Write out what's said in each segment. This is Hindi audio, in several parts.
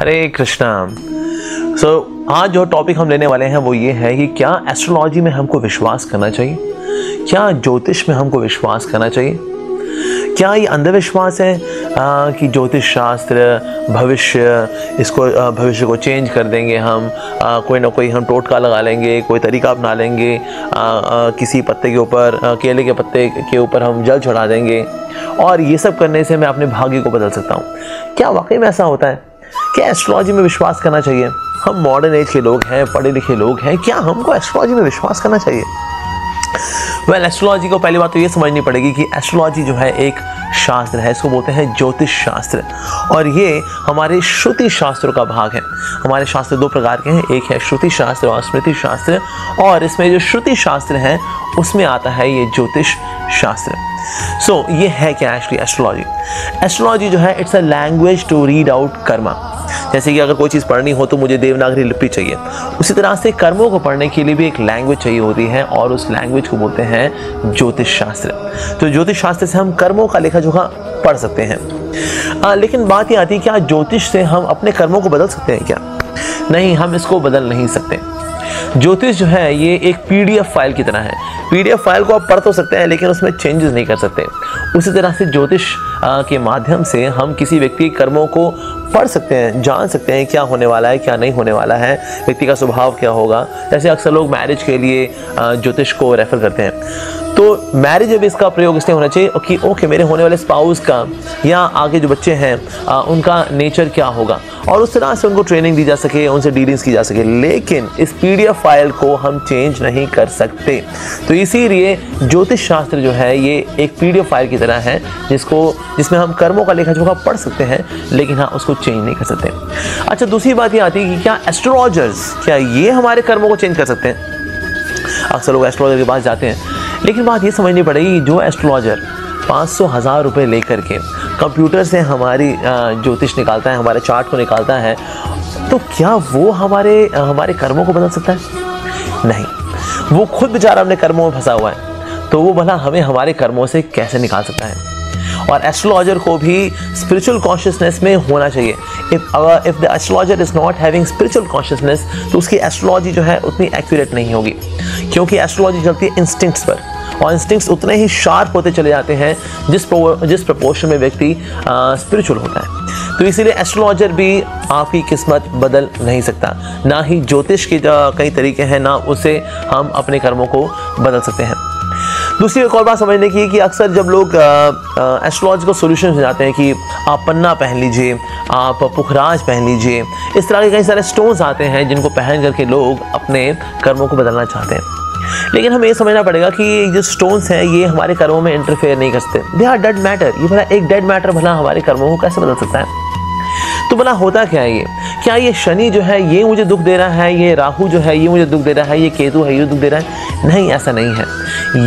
हरे कृष्णा। आज जो टॉपिक हम लेने वाले हैं वो ये है कि क्या एस्ट्रोलॉजी में हमको विश्वास करना चाहिए, क्या ज्योतिष में हमको विश्वास करना चाहिए, क्या ये अंधविश्वास है कि ज्योतिष शास्त्र भविष्य को चेंज कर देंगे हम, कोई ना कोई हम टोटका लगा लेंगे, कोई तरीका अपना लेंगे, किसी पत्ते के ऊपर, केले के पत्ते के ऊपर हम जल चढ़ा देंगे और ये सब करने से मैं अपने भाग्य को बदल सकता हूँ। क्या वाकई में ऐसा होता है? क्या एस्ट्रोलॉजी में विश्वास करना चाहिए? हम मॉडर्न एज के लोग हैं, पढ़े लिखे लोग हैं, क्या हमको एस्ट्रोलॉजी में विश्वास करना चाहिए? एस्ट्रोलॉजी को पहली बात तो ये समझनी पड़ेगी कि एस्ट्रोलॉजी जो है एक शास्त्र है, इसको बोलते हैं ज्योतिष शास्त्र, और ये हमारे श्रुति शास्त्रों का भाग है। हमारे शास्त्र दो प्रकार के हैं, एक है श्रुति शास्त्र और स्मृति शास्त्र, और इसमें जो श्रुति शास्त्र है उसमें आता है ये ज्योतिष शास्त्र। ये है क्या एक्चुअली एस्ट्रोलॉजी? एस्ट्रोलॉजी जो है it's a language to read out karma. जैसे कि अगर कोई चीज़ पढ़नी हो तो मुझे देवनागरी लिपि चाहिए, उसी तरह से कर्मों को पढ़ने के लिए भी एक लैंग्वेज चाहिए होती है और उस लैंग्वेज को बोलते हैं ज्योतिष शास्त्र। तो ज्योतिष शास्त्र से हम कर्मों का लेखा जोखा पढ़ सकते हैं। लेकिन बात ये आती है, क्या ज्योतिष से हम अपने कर्मों को बदल सकते हैं क्या? नहीं, हम इसको बदल नहीं सकते। ज्योतिष जो है ये एक PDF फाइल की तरह है। PDF फाइल को आप पढ़ तो सकते हैं लेकिन उसमें चेंजेस नहीं कर सकते। उसी तरह से ज्योतिष के माध्यम से हम किसी व्यक्ति के कर्मों को पढ़ सकते हैं, जान सकते हैं क्या होने वाला है, क्या नहीं होने वाला है, व्यक्ति का स्वभाव क्या होगा। जैसे अक्सर लोग मैरिज के लिए ज्योतिष को रेफर करते हैं, तो मैरिज में भी इसका प्रयोग इसलिए होना चाहिए कि ओके मेरे होने वाले स्पाउस का या आगे जो बच्चे हैं उनका नेचर क्या होगा, और उस तरह से उनको ट्रेनिंग दी जा सके, उनसे डीलिंग्स की जा सके। लेकिन इस PDF फाइल को हम चेंज नहीं कर सकते। तो इसीलिए ज्योतिष शास्त्र जो है ये एक PDF फाइल की तरह है जिसमें हम कर्मों का लेखा जोखा पढ़ सकते हैं, लेकिन हाँ उसको चेंज नहीं कर सकते। अच्छा, दूसरी बात ये आती है कि क्या एस्ट्रोलॉजर्स क्या ये हमारे कर्मों को चेंज कर सकते हैं? अक्सर लोग एस्ट्रोलॉजर के पास जाते हैं, लेकिन बात ये समझनी पड़ेगी, जो एस्ट्रोलॉजर 500,000 रुपये लेकर के कंप्यूटर से हमारी ज्योतिष निकालता है, हमारे चार्ट को निकालता है, तो क्या वो हमारे कर्मों को बदल सकता है? नहीं, वो खुद बेचारा अपने कर्मों में फंसा हुआ है, तो वो भला हमें हमारे कर्मों से कैसे निकाल सकता है? और एस्ट्रोलॉजर को भी स्पिरिचुअल कॉन्शियसनेस में होना चाहिए। If the astrologer is not having spiritual consciousness, तो उसकी एस्ट्रोलॉजी जो है उतनी एक्यूरेट नहीं होगी, क्योंकि एस्ट्रोलॉजी चलती है इंस्टिंक्ट्स पर, और इंस्टिंक्ट्स उतने ही शार्प होते चले जाते हैं जिस प्रपोर्शन में व्यक्ति स्पिरिचुअल होता है। तो इसीलिए एस्ट्रोलॉजर भी आपकी किस्मत बदल नहीं सकता, ना ही ज्योतिष के कई तरीके हैं, ना उसे हम अपने कर्मों को बदल सकते हैं। दूसरी एक और बात समझने की कि अक्सर जब लोग एस्ट्रोलॉजिकल सॉल्यूशंस में जाते हैं कि आप पन्ना पहन लीजिए, आप पुखराज पहन लीजिए, इस तरह के कई सारे स्टोन्स आते हैं जिनको पहन करके लोग अपने कर्मों को बदलना चाहते हैं। लेकिन हमें ये समझना पड़ेगा कि जो स्टोन्स हैं ये हमारे कर्मों में इंटरफेयर नहीं कर सकते। They are dead matter. ये भला एक डेड मैटर भला हमारे कर्मों को कैसे बदल सकता है? तो भला होता क्या है ये? क्या ये शनि जो है ये मुझे दुख दे रहा है, ये राहु जो है ये मुझे दुख दे रहा है, ये केतु है ये दुख दे रहा है? नहीं, ऐसा नहीं है।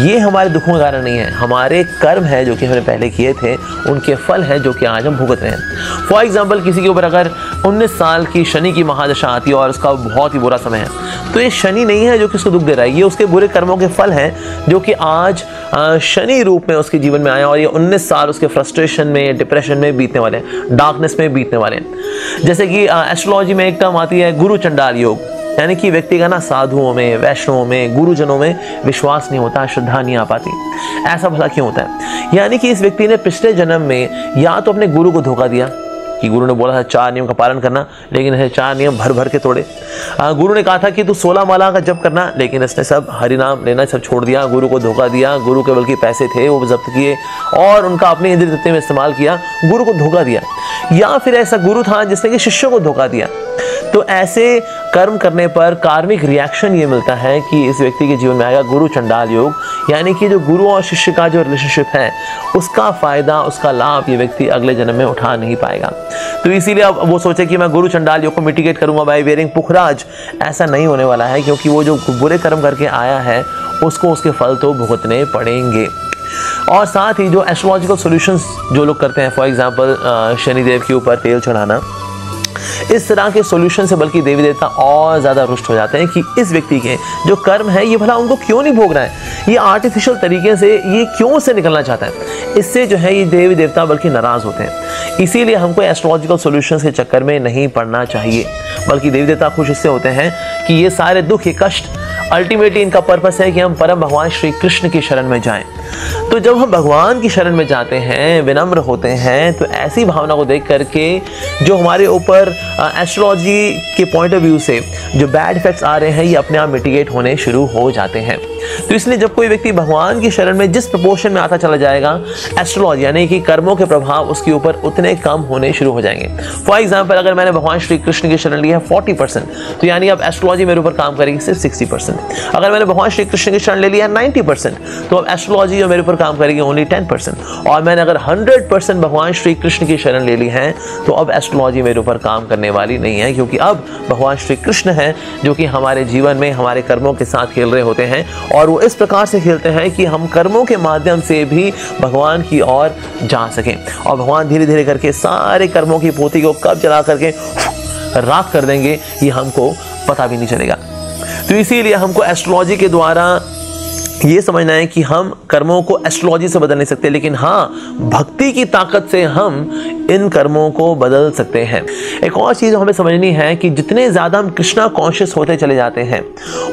ये हमारे दुखों का कारण नहीं है, हमारे कर्म है जो कि हमने पहले किए थे, उनके फल हैं जो कि आज हम भुगत रहे हैं। फॉर एग्जाम्पल, किसी के ऊपर अगर 19 साल की शनि की महादशा आती है और उसका बहुत ही बुरा समय है, तो ये शनि नहीं है जो कि उसको दुख दे रहा है, ये उसके बुरे कर्मों के फल हैं जो कि आज शनि रूप में उसके जीवन में आया, और ये 19 साल उसके फ्रस्ट्रेशन में, डिप्रेशन में बीतने वाले हैं, डार्कनेस में बीतने वाले हैं। जैसे कि एस्ट्रोलॉजी में एक टर्म आती है गुरु चंडाल योग, यानी कि व्यक्ति का ना साधुओं में, वैष्णवों में, गुरुजनों में विश्वास नहीं होता, श्रद्धा नहीं आ पाती। ऐसा भला क्यों होता है? यानी कि इस व्यक्ति ने पिछले जन्म में या तो अपने गुरु को धोखा दिया कि गुरु ने बोला था 4 नियम का पालन करना, लेकिन ऐसे 4 नियम भर भर के तोड़े। गुरु ने कहा था कि तू 16 माला का जप करना, लेकिन इसने सब हरि नाम लेना सब छोड़ दिया, गुरु को धोखा दिया। गुरु के बल्कि पैसे थे वो जब्त किए और उनका अपने इंद्रिय तत्व में इस्तेमाल किया, गुरु को धोखा दिया। या फिर ऐसा गुरु था जिसने कि शिष्यों को धोखा दिया। तो ऐसे कर्म करने पर कार्मिक रिएक्शन ये मिलता है कि इस व्यक्ति के जीवन में आएगा गुरु चंडाल योग, यानी कि जो गुरु और शिष्य का जो रिलेशनशिप है उसका फायदा, उसका लाभ ये व्यक्ति अगले जन्म में उठा नहीं पाएगा। तो इसीलिए अब वो सोचे कि मैं गुरु चंडाल योग को मिटिगेट करूंगा बाय वेयरिंग पुखराज, ऐसा नहीं होने वाला है, क्योंकि वो जो बुरे कर्म करके आया है उसको उसके फल तो भुगतने पड़ेंगे। और साथ ही जो एस्ट्रोलॉजिकल सॉल्यूशंस जो लोग करते हैं, फॉर एग्जांपल शनिदेव के ऊपर तेल चढ़ाना, इस तरह के सॉल्यूशन से बल्कि देवी देवता और ज़्यादा रुष्ट हो जाते हैं कि इस व्यक्ति के जो कर्म है ये भला उनको क्यों नहीं भोग रहा है, ये आर्टिफिशियल तरीके से ये क्यों से निकलना चाहता है। इससे जो है ये देवी देवता बल्कि नाराज़ होते हैं। इसीलिए हमको एस्ट्रोलॉजिकल सॉल्यूशंस के चक्कर में नहीं पड़ना चाहिए, बल्कि देवी देवता खुश इससे होते हैं कि ये सारे दुख, ये कष्ट, अल्टीमेटली इनका पर्पस है कि हम परम भगवान श्री कृष्ण की शरण में जाएं। तो जब हम भगवान की शरण में जाते हैं, विनम्र होते हैं, तो ऐसी भावना को देख करके जो हमारे ऊपर एस्ट्रोलॉजी के पॉइंट ऑफ व्यू से जो बैड इफेक्ट्स आ रहे हैं ये अपने आप मिटिगेट होने शुरू हो जाते हैं। तो इसलिए जब कोई व्यक्ति भगवान की शरण में जिस प्रपोर्शन में आता चला जाएगा, एस्ट्रोलॉजी यानी कि कर्मों के प्रभाव उसके ऊपर उतने कम होने शुरू हो जाएंगे। फॉर एग्जाम्पल, अगर मैंने भगवान श्री कृष्ण की शरण ली है 40%, तो यानी अब एस्ट्रोलॉजी मेरे ऊपर काम करेगी सिर्फ 60%। अगर मैंने भगवान श्री कृष्ण की शरण ले लिया है 90%, तो अब एस्ट्रोलॉजी जो मेरे ऊपर काम करेगी ओनली 10%। और मैंने अगर 100% भगवान श्री कृष्ण की शरण ले ली है, तो अब एस्ट्रोलॉजी मेरे ऊपर काम करने वाली नहीं है, क्योंकि अब भगवान श्री कृष्ण है जो कि हमारे जीवन में हमारे कर्मों के साथ खेल रहे होते हैं। और वो इस प्रकार से खेलते हैं कि हम कर्मों के माध्यम से भी भगवान की ओर जा सकें, और भगवान धीरे धीरे करके सारे कर्मों की पोथी को कब जला करके राख कर देंगे ये हमको पता भी नहीं चलेगा। तो इसीलिए हमको एस्ट्रोलॉजी के द्वारा ये समझना है कि हम कर्मों को एस्ट्रोलॉजी से बदल नहीं सकते, लेकिन हाँ, भक्ति की ताकत से हम इन कर्मों को बदल सकते हैं। एक और चीज़ हमें समझनी है कि जितने ज़्यादा हम कृष्णा कॉन्शियस होते चले जाते हैं,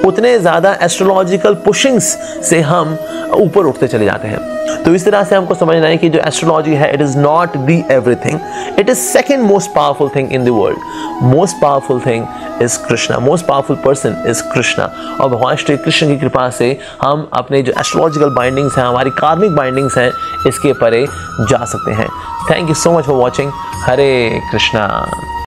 उतने ज़्यादा एस्ट्रोलॉजिकल पुशिंग्स से हम ऊपर उठते चले जाते हैं। तो इस तरह से हमको समझना है कि जो एस्ट्रोलॉजी है, it is not the everything, it is second most powerful thing in the world. Most powerful thing is Krishna, most powerful person is Krishna. और भगवान श्री कृष्ण की कृपा से हम अपने जो एस्ट्रोलॉजिकल बाइंडिंग्स हैं, हमारी कार्मिक बाइंडिंग्स हैं, इसके परे जा सकते हैं। Thank you so much for watching. Hare Krishna.